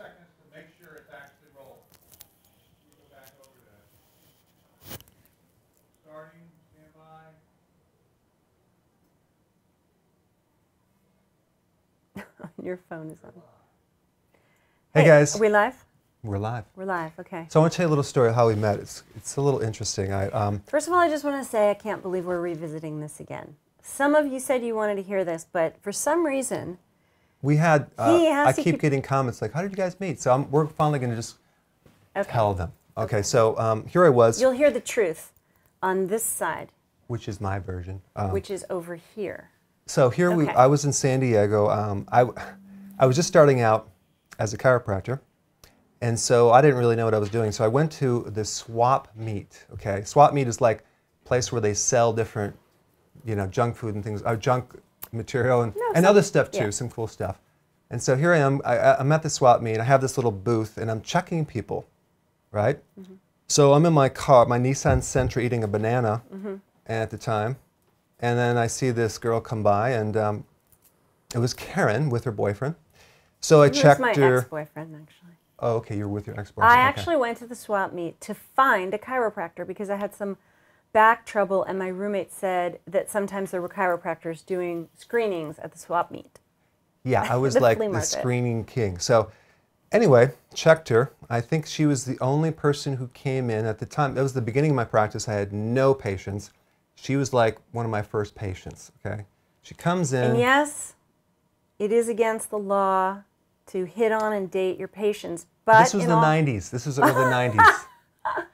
seconds to make sure it's actually rolling. You go back over to starting, standby. Your phone is on. Hey guys. Are we live? We're live. We're live, okay. So I want to tell you a little story of how we met. It's a little interesting. First of all, I just want to say I can't believe we're revisiting this again. Some of you said you wanted to hear this, but for some reason... We had, I keep getting comments like, how did you guys meet? So we're finally going to just tell them. Okay, so here I was. You'll hear the truth on this side. Which is my version. Which is over here. So here I was in San Diego. I was just starting out as a chiropractor. And so I didn't really know what I was doing. So I went to the swap meet, okay? Swap meet is like a place where they sell different, you know, junk food and things, junk material and other stuff too, some cool stuff. And so here I am, I'm at the swap meet, I have this little booth and I'm checking people, right? Mm-hmm. So I'm in my car, my Nissan Sentra eating a banana at the time. And then I see this girl come by and it was Karen with her boyfriend. So I checked her. It was my ex-boyfriend actually. Oh, okay, you're with your ex-boyfriend. I actually went to the swap meet to find a chiropractor because I had some back trouble and my roommate said that sometimes there were chiropractors doing screenings at the swap meet. Yeah, I was like the screening king. So anyway, checked her. I think she was the only person who came in at the time. That was the beginning of my practice. I had no patients. She was like one of my first patients, okay? She comes in. And yes, it is against the law to hit on and date your patients. But this was the 90s. This was the early 90s.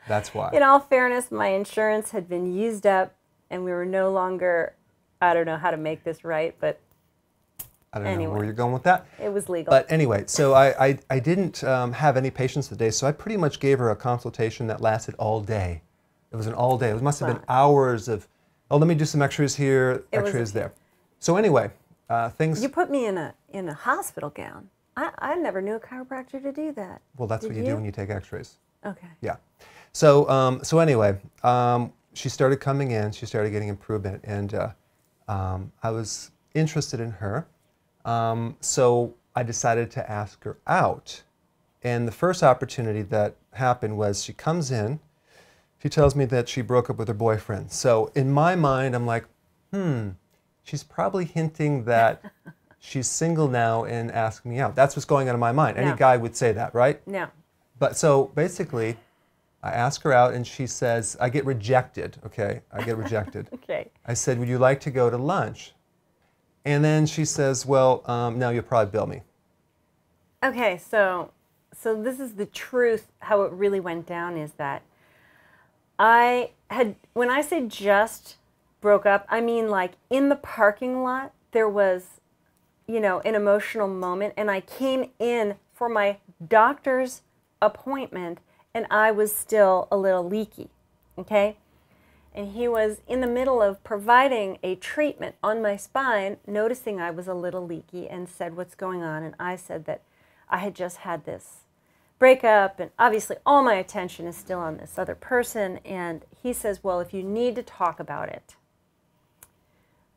That's why. In all fairness, my insurance had been used up and we were no longer, I don't know how to make this right, but I don't know where you're going with that. It was legal. But anyway, so I didn't have any patients today, so I pretty much gave her a consultation that lasted all day. It was an all day. It must have been hours of, oh, let me do some x-rays here, x-rays there. So anyway, things... You put me in a hospital gown. I never knew a chiropractor to do that. Well, that's what you do when you take x-rays. Okay. Yeah. So, so anyway, she started coming in, she started getting improvement, and I was interested in her. So I decided to ask her out. And the first opportunity that happened was she comes in, she tells me that she broke up with her boyfriend. So in my mind, I'm like, she's probably hinting that she's single now and asking me out. That's what's going on in my mind. Any guy would say that, right? No. But so basically, I ask her out and she says, I get rejected, okay? I get rejected. Okay. I said, would you like to go to lunch? And then she says, well, no, you'll probably bill me. Okay, so this is the truth. How it really went down is that when I say just broke up, I mean like in the parking lot, there was, you know, an emotional moment, and I came in for my doctor's appointment and I was still a little leaky, okay? And he was in the middle of providing a treatment on my spine, noticing I was a little leaky and said, what's going on? And I said that I had just had this breakup and obviously all my attention is still on this other person. And he says, well, if you need to talk about it,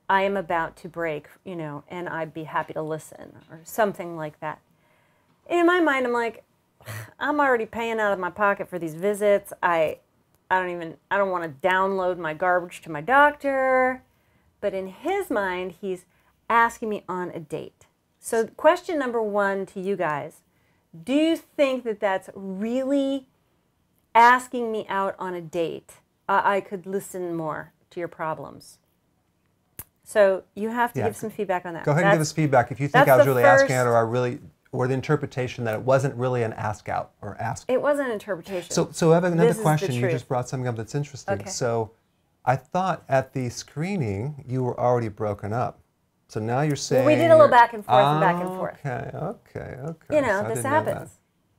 I am about to break, you know, and I'd be happy to listen or something like that. In my mind, I'm like, I'm already paying out of my pocket for these visits. I don't want to download my garbage to my doctor. But in his mind, he's asking me on a date. So question number one to you guys, do you think that that's really asking me out on a date? I could listen more to your problems. So you have to give some feeback on that. Go ahead and give us feedback if you think I was really asking out or the interpretation that it wasn't really an ask out or ask. It was an interpretation. So I have another question. You just brought something up that's interesting. Okay. So I thought at the screening you were already broken up. So now you're saying... Well, we did a little back and forth and back and forth. Okay. You know, this happens.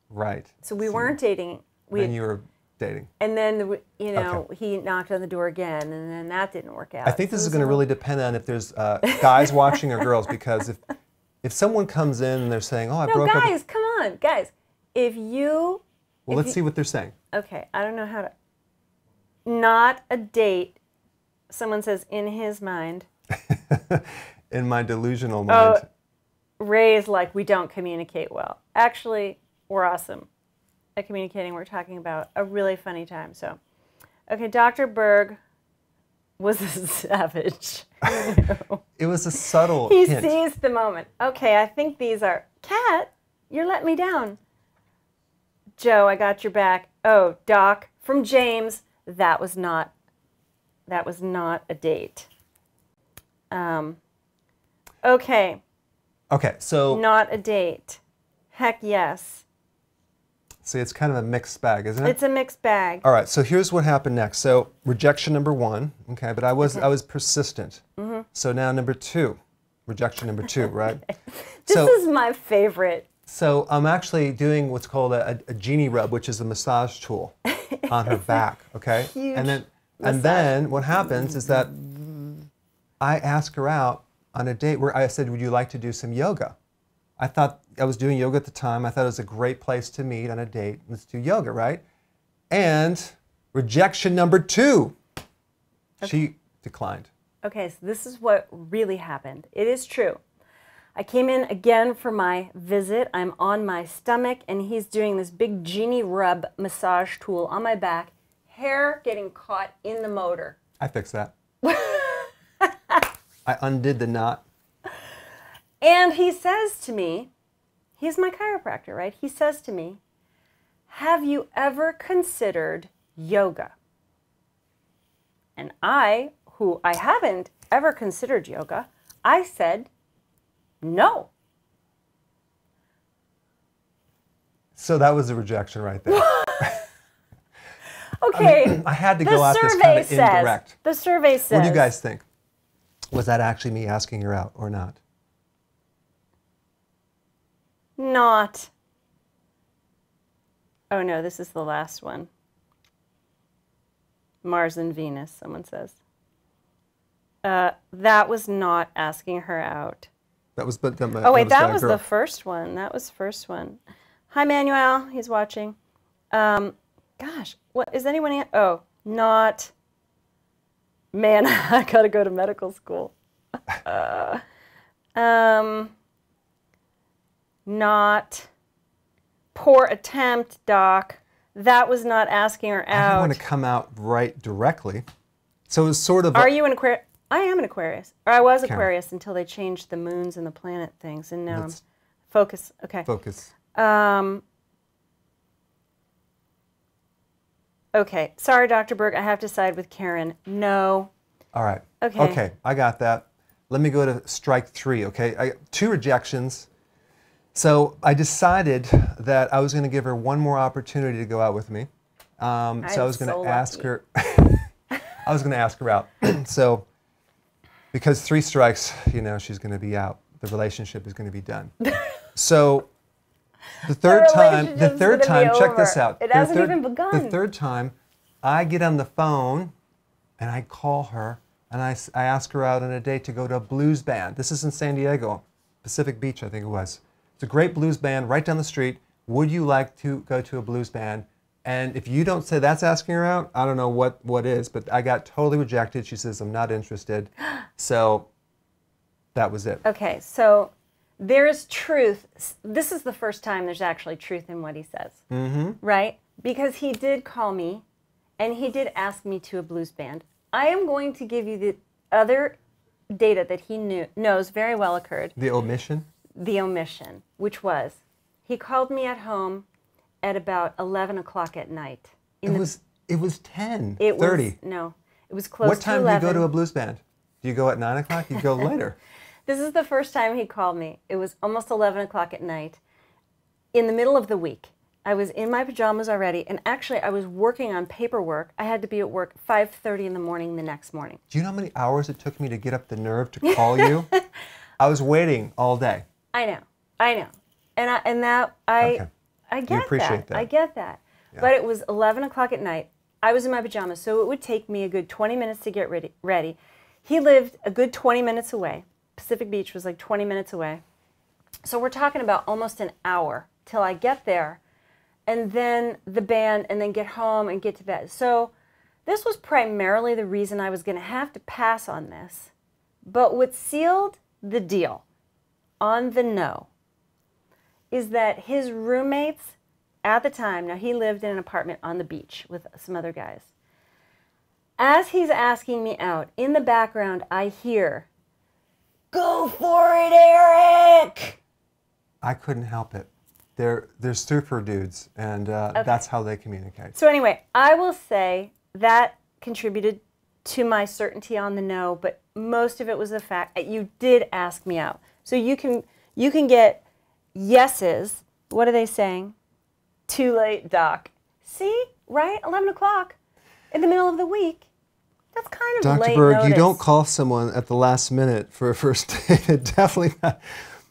Right. So we weren't dating. Then you were dating. And then, you know, he knocked on the door again, and then that didn't work out. I think this is going to really depend on if there's guys watching or girls, because if someone comes in and they're saying, oh, I broke up... No, guys, come on. Guys, if you... Well, let's see what they're saying. Okay, I don't know how to... Not a date. Someone says, in his mind. In my delusional mind. Ray is like, we don't communicate well. Actually, we're awesome at communicating. We're talking about a really funny time. So, okay, Dr. Berg was a savage. It was a subtle He hint. seized the moment. Okay, I think these are, Kat, you're letting me down. Joe, I got your back. Oh, Doc, from James, that was not a date. Okay. Okay, so Not a date. Heck yes. see, it's kind of a mixed bag, isn't it? It's a mixed bag. All right, so here's what happened next. So rejection number 1, okay, but I was persistent. Mm-hmm. So now number 2, rejection number 2, right? This So is my favorite. so I'm actually doing what's called a genie rub, which is a massage tool on her back, okay? Huge And then what happens is that I ask her out on a date where I said, would you like to do some yoga? I thought I was doing yoga at the time. I thought it was a great place to meet on a date. Let's do yoga, right? And rejection number 2, she declined. Okay, so this is what really happened. It is true. I came in again for my visit. I'm on my stomach, and he's doing this big genie rub massage tool on my back. Hair getting caught in the motor. I fixed that. I undid the knot. And he says to me, he's my chiropractor, right? He says to me, have you ever considered yoga? And I, who I haven't ever considered yoga, I said, no. So that was a rejection right there. Okay. I mean, I had to go out this kind of indirect. The survey says. What do you guys think? Was that actually me asking her out or not? Not. Oh no, this is the last one. Mars and Venus, someone says. That was not asking her out. That was, Oh wait, that was the first one. That was the first one. Hi, Manuel. He's watching. Gosh, what is anyone? Oh, not. Man, I gotta go to medical school. Not. Poor attempt, Doc. That was not asking her out. I didn't want to come out right directly. So it was sort of. Are you an Aquarius? I am an Aquarius. Or I was Aquarius until they changed the moons and the planet things, and now I'm focus. Okay. Focus. Okay. Sorry, Dr. Berg. I have to side with Karen. No. All right. Okay. Okay, I got that. Let me go to strike 3, okay? 2 rejections. So I decided that I was going to give her one more opportunity to go out with me. So I was going to ask her. I was going to ask her out. So because 3 strikes, you know, she's going to be out. The relationship is going to be done. So the third time, check this out. It hasn't even begun. The third time, I get on the phone and I call her and I ask her out on a date to go to a blues band. This is in San Diego, Pacific Beach, I think it was. It's a great blues band right down the street. Would you like to go to a blues band? And if you don't say that's asking her out, I don't know what is, but I got totally rejected. She says, I'm not interested. So that was it. Okay, so there is truth. This is the first time there's actually truth in what he says, right? Because he did call me and he did ask me to a blues band. I am going to give you the other data that he knows very well occurred. The omission? The omission, which was, he called me at home at about 11 o'clock at night. It was 10:30. No, it was close to 11. What time do you go to a blues band? Do you go at 9 o'clock? You go later. This is the first time he called me. It was almost 11 o'clock at night. In the middle of the week, I was in my pajamas already, and actually I was working on paperwork. I had to be at work 5:30 in the morning the next morning. Do you know how many hours it took me to get up the nerve to call you? I was waiting all day. I know, and I get that. I get that. Yeah. But it was 11 o'clock at night. I was in my pajamas, so it would take me a good 20 minutes to get ready. He lived a good 20 minutes away. Pacific Beach was like 20 minutes away. So we're talking about almost an hour till I get there, and then the band, and then get home and get to bed. So this was primarily the reason I was going to have to pass on this. But what sealed the deal on the no is that his roommates at the time, now he lived in an apartment on the beach with some other guys. As he's asking me out, in the background, I hear, "Go for it, Eric!" I couldn't help it. They're super dudes, and that's how they communicate. So anyway, I will say that contributed to my certainty on the no, but most of it was the fact that you did ask me out. So you can get yeses. What are they saying? Too late, doc. See, right? 11 o'clock in the middle of the week. That's kind of Dr. late Berg, notice. you don't call someone at the last minute for a first date. Definitely not.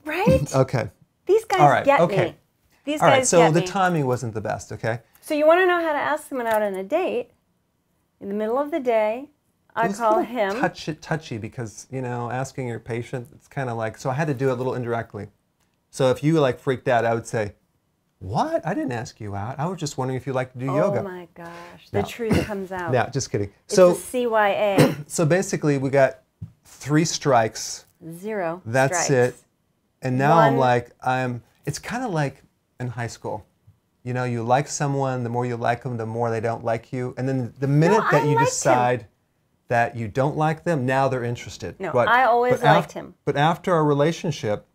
Right? Okay. These guys get me. These All right, guys so get the me. timing wasn't the best, okay? So you want to know how to ask someone out on a date? In the middle of the day, I call him. Touchy because, you know, asking your patient, it's kind of like, so I had to do it a little indirectly. So if you like freaked out, I would say, "What? I didn't ask you out. I was just wondering if you like to do yoga." Oh my gosh, the truth comes out. No, just kidding. It's So a CYA. So basically we got 3 strikes. 0 That's strikes. it. And now I'm 1. like, it's kind of like in high school. You know, you like someone, the more you like them, the more they don't like you. And then the minute that you decide that you don't like them, now they're interested. No, I always liked him. But after our relationship,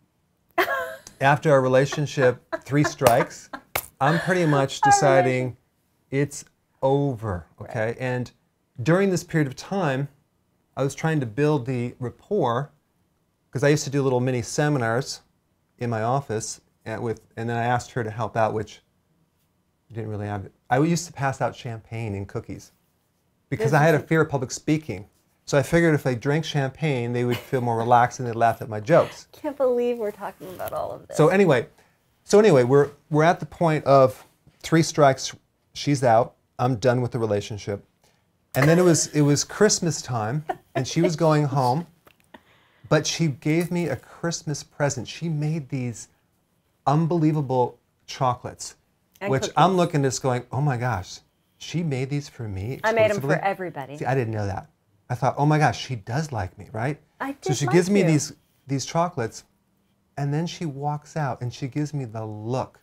3 strikes, I'm pretty much deciding it's over, okay? Right. And during this period of time, I was trying to build the rapport because I used to do little mini seminars in my office and then I asked her to help out, which I didn't really have it. I used to pass out champagne and cookies because I had a fear of public speaking. So I figured if I drank champagne, they would feel more relaxed and they'd laugh at my jokes. Can't believe we're talking about all of this. So anyway, we're at the point of 3 strikes. She's out. I'm done with the relationship. And then it was Christmas time, and she was going home. But she gave me a Christmas present. She made these unbelievable chocolates, And which cookies. I'm looking at this going, oh my gosh, she made these for me I made them for exclusively? everybody. See, I didn't know that. I thought, oh my gosh, she does like me, right? I did So she like gives me you. these chocolates, and then she walks out and she gives me the look,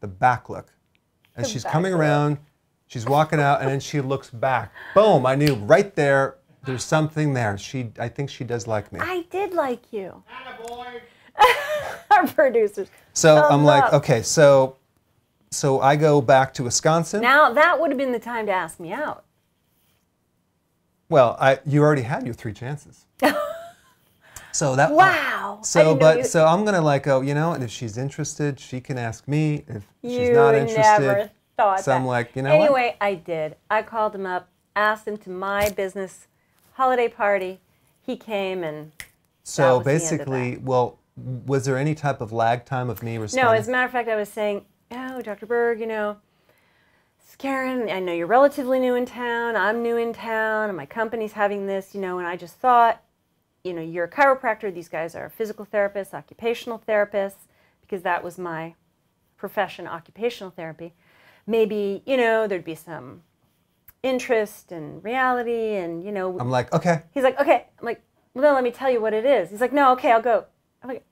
the back look. And she's coming around, she's walking out, and then she looks back. Boom, I knew right there, there's something there. I think she does like me. I did like you. Attaboy. Our producers. So I'm Thumbs like, up. okay, so I go back to Wisconsin. Now that would have been the time to ask me out. Well, you already had your 3 chances. So that Wow. I So didn't know so I'm gonna like go, you know, and if she's interested, she can ask me. If she's you not interested, never thought so that. I'm like, you know what? Anyway, I did. I called him up, asked him to my business holiday party. He came and So was the end of basically, well, was there any type of lag time of me responding? no, as a matter of fact, I was saying, oh, Dr. Berg, you know, it's Karen, I know you're relatively new in town, I'm new in town, and my company's having this, you know, and I just thought, you know, you're a chiropractor, these guys are physical therapists, occupational therapists, because that was my profession, occupational therapy. Maybe, you know, there'd be some interest and reality, and, you know. I'm like, okay. He's like, okay. I'm like, well, no, let me tell you what it is. He's like, no, okay, I'll go. I'm like,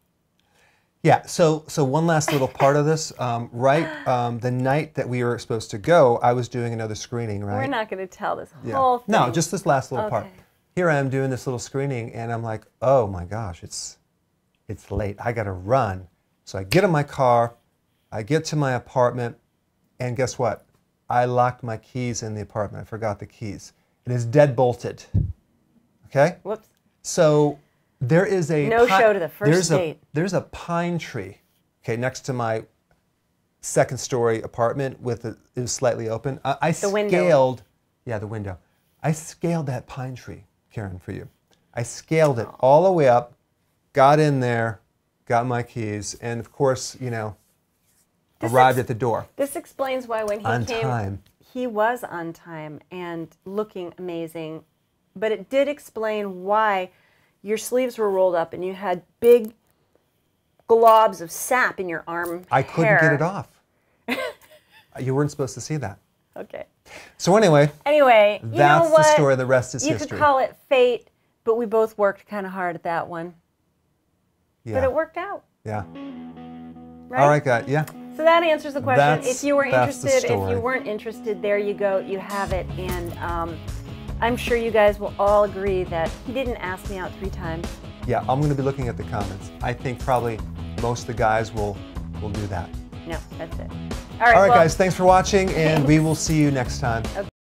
Yeah, so one last little part of this, the night that we were supposed to go, I was doing another screening, right? we're not going to tell this whole thing. No, just this last little part. Okay. Here I am doing this little screening, and I'm like, oh my gosh, it's late. I got to run. So I get in my car, I get to my apartment, and guess what? I locked my keys in the apartment. I forgot the keys. It is dead bolted. Okay? Whoops. So there is a No show to the first date. There's a pine tree, okay, next to my 2nd story apartment it was slightly open. I The window. scaled, yeah, the window. I scaled that pine tree, Karen, for you. I scaled it all the way up, got in there, got my keys, and of course, you know, arrived at the door. This explains why when he On came, time. he was on time and looking amazing. But it did explain why your sleeves were rolled up and you had big globs of sap in your arm I couldn't hair. get it off. You weren't supposed to see that. Okay. So anyway, Anyway, you that's know what? the story. The rest is you history. could call it fate, but we both worked kind of hard at that one. Yeah. But it worked out, Yeah. right? All right, guys. Yeah. So that answers the question. If you were that's the interested, if story. you weren't interested, there you go. You have it. And I'm sure you guys will all agree that he didn't ask me out 3 times. Yeah, I'm going to be looking at the comments. I think probably most of the guys will do that. No, that's it. All right, well, guys, thanks for watching, and we will see you next time. Okay.